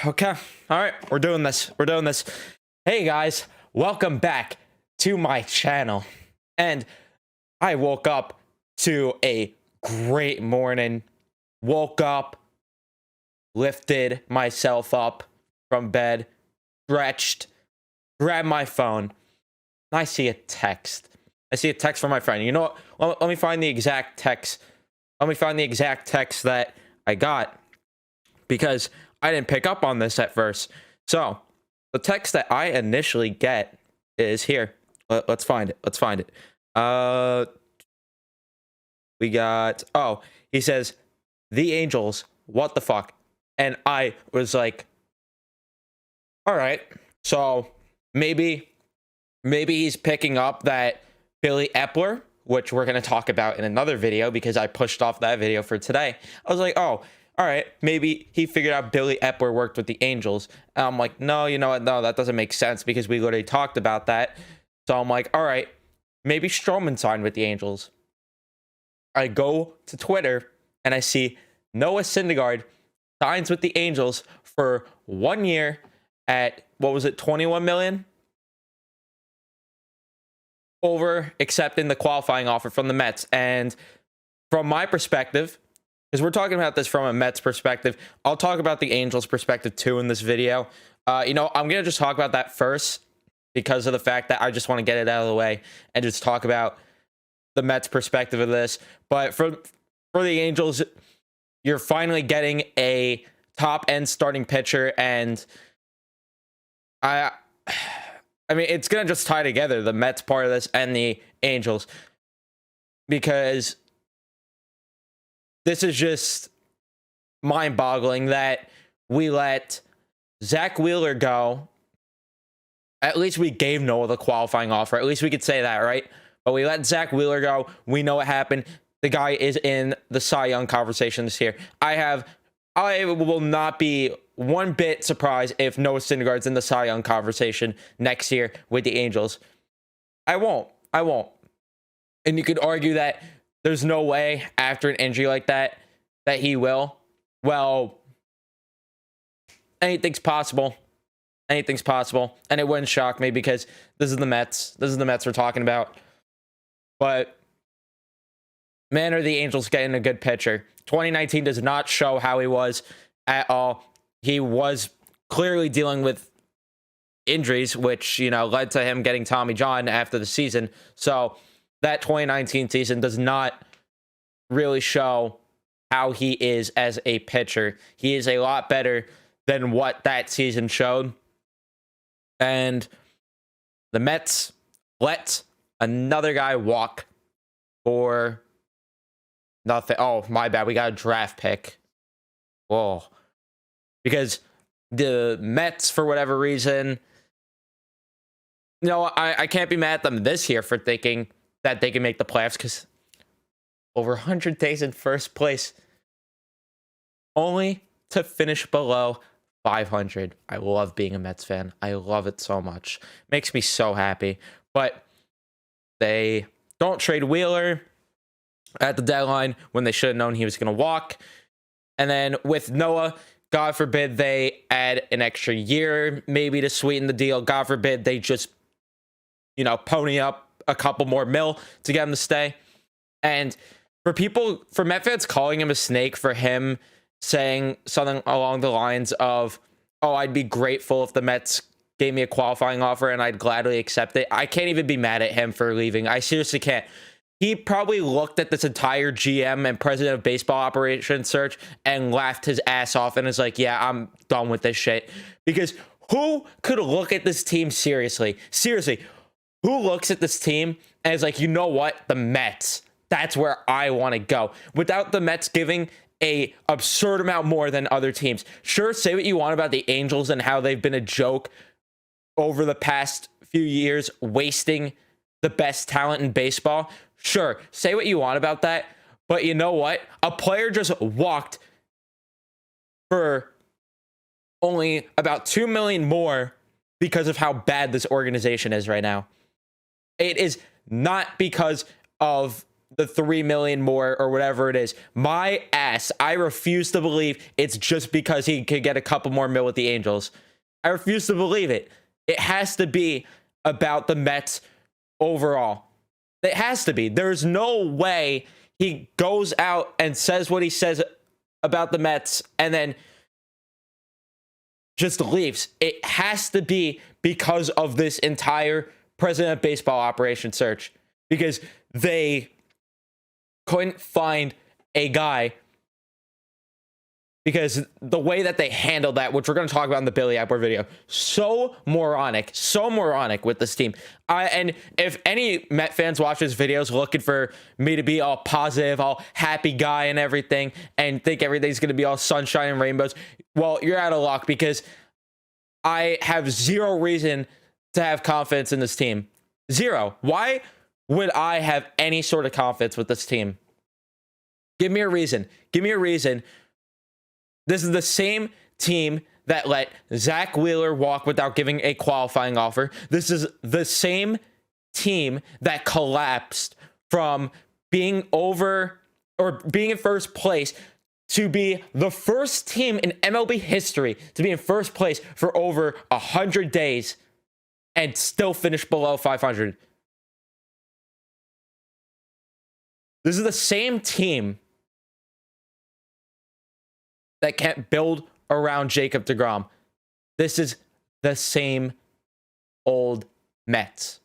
Okay. All right. We're doing this. We're doing this. Hey, guys. Welcome back to my channel. And I woke up to a great morning. Woke up, lifted myself up from bed, stretched, grabbed my phone, and I see a text. I see a text from my friend. You know what? Let me find the exact text. Let me find the exact text that I got, because I didn't pick up on this at first. So the text that I initially get is here. Let's find it. Let's find it. We got, oh, he says, "The Angels, what the fuck?" And I was like, all right, so maybe he's picking up that Billy Epler, which we're going to talk about in another video because I pushed off that video for today. I was like, oh, all right, maybe he figured out Billy Epler worked with the Angels. And I'm like, no, you know what? No, that doesn't make sense because we already talked about that. So I'm like, all right, maybe Stroman signed with the Angels. I go to Twitter and I see Noah Syndergaard signs with the Angels for 1 year at, what was it, 21 million? Over accepting the qualifying offer from the Mets. And from my perspective, because we're talking about this from a Mets perspective, I'll talk about the Angels perspective too in this video. I'm going to just talk about that first because of the fact that I just want to get it out of the way and just talk about the Mets perspective of this. But for the Angels, you're finally getting a top-end starting pitcher, and I mean, it's going to just tie together the Mets part of this and the Angels, because this is just mind-boggling that we let Zach Wheeler go. At least we gave Noah the qualifying offer. At least we could say that, right? But we let Zach Wheeler go. We know what happened. The guy is in the Cy Young conversation this year. I will not be one bit surprised if Noah Syndergaard's in the Cy Young conversation next year with the Angels. I won't. And you could argue that there's no way after an injury like that he will. Well, anything's possible. Anything's possible. And it wouldn't shock me because this is the Mets. This is the Mets we're talking about. But man, are the Angels getting a good pitcher. 2019 does not show how he was at all. He was clearly dealing with injuries, which, led to him getting Tommy John after the season. So that 2019 season does not really show how he is as a pitcher. He is a lot better than what that season showed. And the Mets let another guy walk for nothing. Oh, my bad. We got a draft pick. Whoa. Because the Mets, for whatever reason, I can't be mad at them this year for thinking that they can make the playoffs, because over 100 days in first place, only to finish below 500. I love being a Mets fan. I love it so much. Makes me so happy. But they don't trade Wheeler at the deadline when they should have known he was going to walk. And then with Noah, God forbid they add an extra year maybe to sweeten the deal. God forbid they just, pony up a couple more mil to get him to stay. And for Met fans calling him a snake for him saying something along the lines of, oh, I'd be grateful if the Mets gave me a qualifying offer and I'd gladly accept it. I can't even be mad at him for leaving. I seriously can't. He probably looked at this entire GM and president of baseball operations search and laughed his ass off and is like, yeah, I'm done with this shit. Because who could look at this team seriously? Seriously, who looks at this team and is like, you know what? The Mets, that's where I want to go. Without the Mets giving a absurd amount more than other teams. Sure, say what you want about the Angels and how they've been a joke over the past few years, wasting the best talent in baseball. Sure, say what you want about that, but you know what? A player just walked for only about $2 million more because of how bad this organization is right now. It is not because of the 3 million more or whatever it is. My ass, I refuse to believe it's just because he could get a couple more mil with the Angels. I refuse to believe it. It has to be about the Mets overall. It has to be. There's no way he goes out and says what he says about the Mets and then just leaves. It has to be because of this entire president of baseball operation search, because they couldn't find a guy, because the way that they handled that, which we're going to talk about in the Billy Apple video, so moronic with this team. And if any Met fans watch this videos looking for me to be all positive, all happy guy and everything, and think everything's going to be all sunshine and rainbows, well, you're out of luck, because I have zero reason to have confidence in this team. Zero. Why would I have any sort of confidence with this team? Give me a reason. Give me a reason. This is the same team that let Zach Wheeler walk without giving a qualifying offer. This is the same team that collapsed from being in first place to be the first team in MLB history to be in first place for over 100 days and still finish below 500. This is the same team that can't build around Jacob deGrom. This is the same old Mets.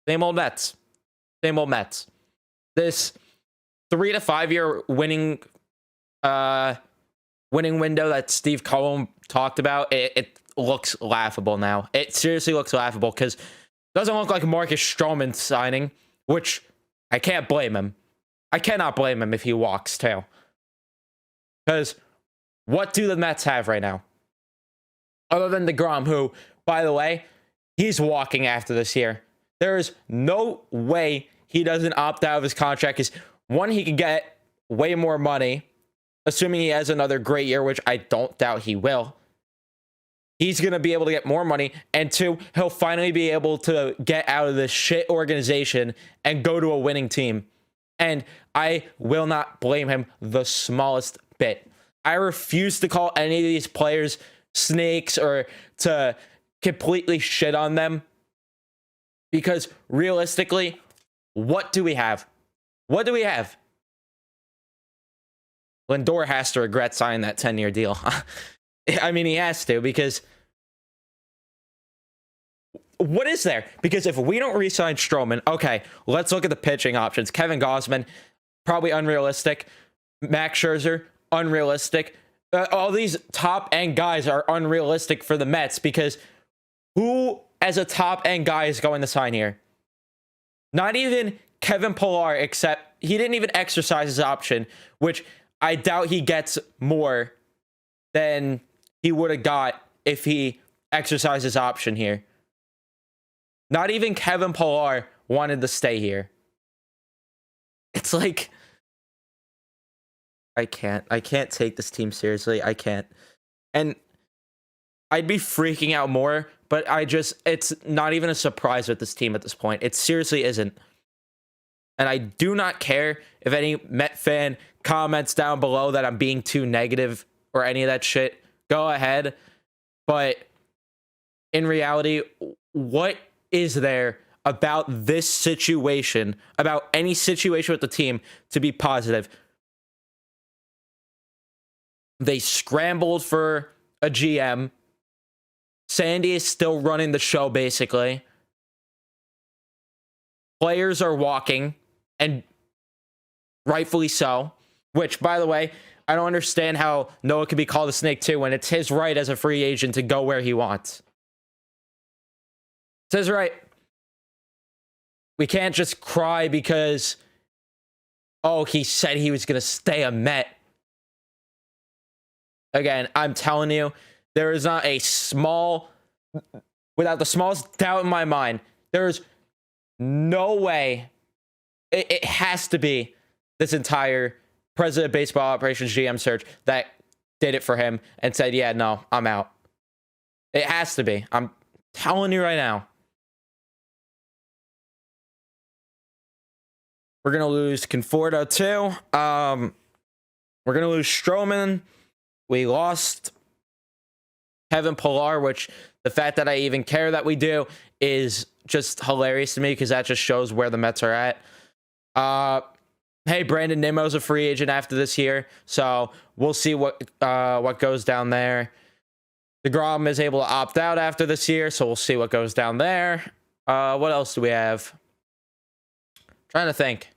Same old Mets. Same old Mets. This 3 to 5 year winning window that Steve Cohen talked about, it looks laughable now. It seriously looks laughable, because it doesn't look like Marcus Stroman signing, which I can't blame him. I cannot blame him if he walks too. Because what do the Mets have right now? Other than deGrom, who, by the way, he's walking after this year. There is no way he doesn't opt out of his contract, because one, he could get way more money, assuming he has another great year, which I don't doubt he will. He's going to be able to get more money. And two, he'll finally be able to get out of this shit organization and go to a winning team. And I will not blame him the smallest bit. I refuse to call any of these players snakes or to completely shit on them, because realistically, what do we have? What do we have? Lindor has to regret signing that 10-year deal. I mean, he has to, because what is there? Because if we don't re-sign Stroman, okay, let's look at the pitching options. Kevin Gausman, probably unrealistic. Max Scherzer, unrealistic. All these top-end guys are unrealistic for the Mets, because who as a top-end guy is going to sign here? Not even Kevin Pillar, except he didn't even exercise his option, which I doubt he gets more than he would have got if he exercised his option here. Not even Kevin Pillar wanted to stay here. It's like, I can't take this team seriously. I can't. And I'd be freaking out more, but it's not even a surprise with this team at this point. It seriously isn't. And I do not care if any Met fan comments down below that I'm being too negative or any of that shit. Go ahead. But in reality, what is there about this situation, about any situation with the team, to be positive? They scrambled for a GM. Sandy is still running the show, basically. Players are walking, and rightfully so. Which, by the way, I don't understand how Noah can be called a snake too, when it's his right as a free agent to go where he wants. It's his right. We can't just cry because, oh, he said he was going to stay a Met. Again, I'm telling you, there is not a without the smallest doubt in my mind, there's no way. It has to be this entire president of baseball operations GM search that did it for him and said, yeah, no, I'm out. It has to be. I'm telling you right now. We're going to lose Conforto too. We're going to lose Stroman. We lost Kevin Pillar, which the fact that I even care that we do is just hilarious to me because that just shows where the Mets are at. Hey, Brandon Nimmo's a free agent after this year, so we'll see what goes down there. DeGrom is able to opt out after this year, so we'll see what goes down there. What else do we have? Trying to think,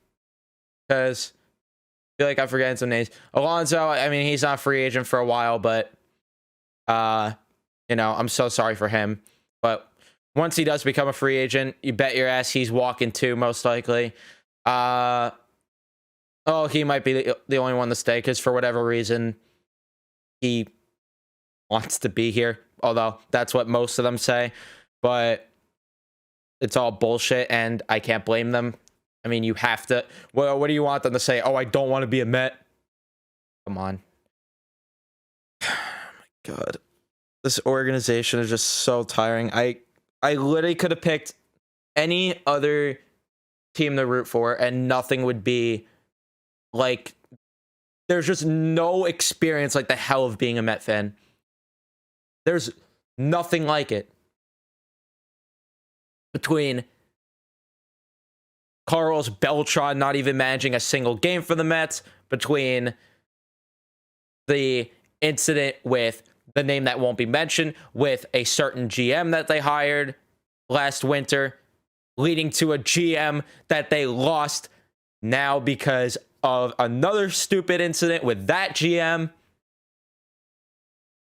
because I feel like I'm forgetting some names. Alonso, I mean, he's not a free agent for a while, but you know, I'm so sorry for him. But once he does become a free agent, you bet your ass he's walking too, most likely. Oh, he might be the only one to stay because for whatever reason, he wants to be here. Although that's what most of them say. But it's all bullshit, and I can't blame them. I mean, you have to. Well, what do you want them to say? Oh, I don't want to be a Met. Come on. Oh my God. This organization is just so tiring. I literally could have picked any other team to root for, and nothing would be like. There's just no experience like the hell of being a Met fan. There's nothing like it. Between Carlos Beltran not even managing a single game for the Mets, between the incident with the name that won't be mentioned, with a certain GM that they hired last winter, leading to a GM that they lost now because of another stupid incident with that GM,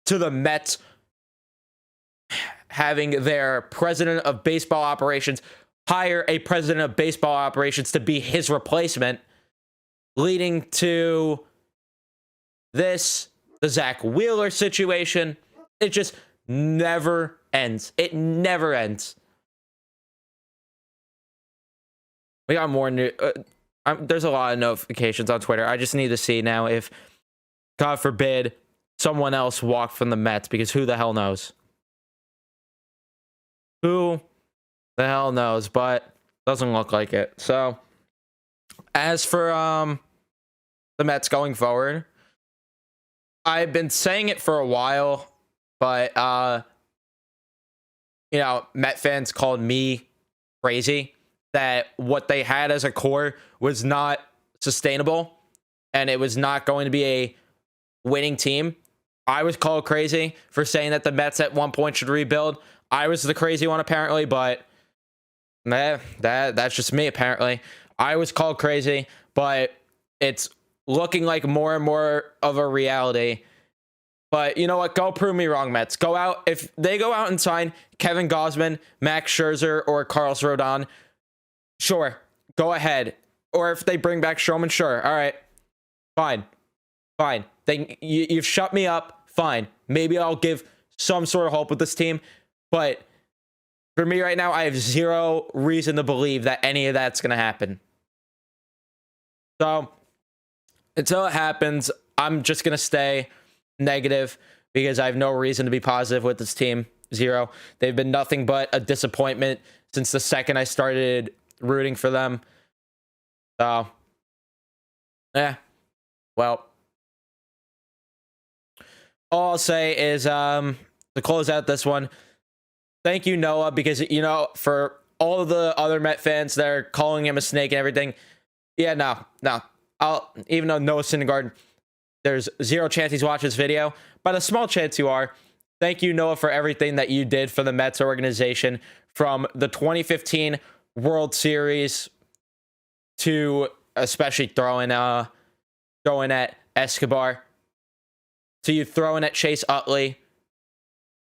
to the Mets having their president of baseball operations hire a president of baseball operations to be his replacement, leading to this, the Zach Wheeler situation. It just never ends. It never ends. We got more new. There's a lot of notifications on Twitter. I just need to see now if, God forbid, someone else walked from the Mets, because who the hell knows? Who the hell knows? But doesn't look like it. So, as for the Mets going forward, I've been saying it for a while, but you know, Met fans called me crazy that what they had as a core was not sustainable and it was not going to be a winning team. I was called crazy for saying that the Mets at one point should rebuild. I was the crazy one apparently, but that's just me apparently. I was called crazy, but it's looking like more and more of a reality. But you know what? Go prove me wrong, Mets. Go out. If they go out and sign Kevin Gausman, Max Scherzer, or Carlos Rodon, sure, go ahead. Or if they bring back Stroman, sure. All right, fine. You've shut me up. Fine. Maybe I'll give some sort of hope with this team. But for me right now, I have zero reason to believe that any of that's going to happen. So until it happens, I'm just going to stay negative because I have no reason to be positive with this team. Zero. They've been nothing but a disappointment since the second I started rooting for them. So, yeah. Well, all I'll say is to close out this one, thank you, Noah, because, you know, for all of the other Met fans that are calling him a snake and everything, yeah, no. Even though Noah Syndergaard, there's zero chance he's watching this video, but a small chance you are. Thank you, Noah, for everything that you did for the Mets organization from the 2015 World Series to especially throwing at Escobar, to you throwing at Chase Utley,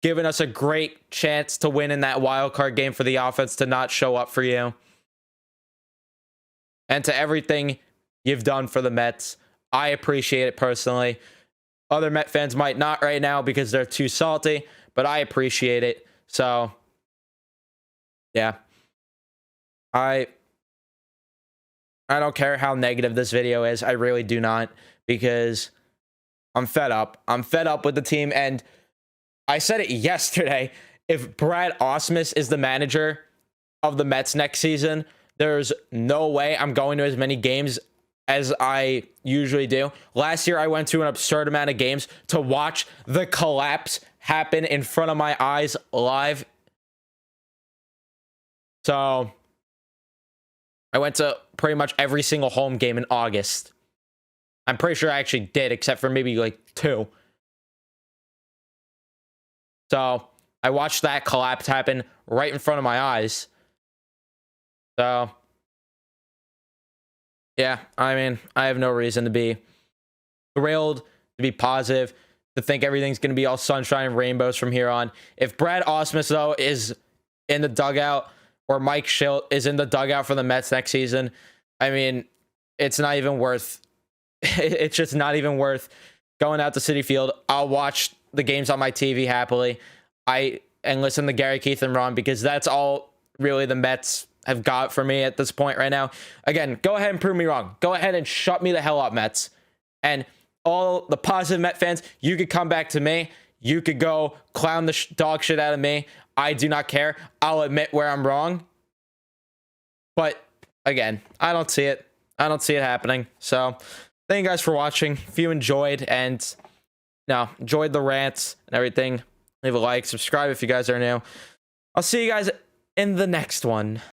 giving us a great chance to win in that wild card game for the offense to not show up for you, and to everything you've done for the Mets. I appreciate it personally. Other Met fans might not right now because they're too salty, but I appreciate it. So, yeah. I don't care how negative this video is. I really do not, because I'm fed up. I'm fed up with the team, and I said it yesterday. If Brad Ausmus is the manager of the Mets next season, There's no way I'm going to as many games as I usually do. Last year, I went to an absurd amount of games to watch the collapse happen in front of my eyes live. So I went to pretty much every single home game in August. I'm pretty sure I actually did, except for maybe like 2. So I watched that collapse happen right in front of my eyes. So yeah, I mean, I have no reason to be thrilled, to be positive, to think everything's going to be all sunshine and rainbows from here on. If Brad Ausmus, though, is in the dugout, or Mike Schilt is in the dugout for the Mets next season, I mean, it's not even worth, it's just not even worth going out to Citi Field. I'll watch the games on my TV happily. And listen to Gary, Keith, and Ron, because that's all really the Mets have got for me at this point right now. Again, go ahead and prove me wrong. Go ahead and shut me the hell up, Mets. And all the positive Met fans, you could come back to me. You could go clown the dog shit out of me. I do not care. I'll admit where I'm wrong. But again, I don't see it. I don't see it happening. So thank you guys for watching. If you enjoyed and enjoyed the rants and everything, leave a like, subscribe if you guys are new. I'll see you guys in the next one.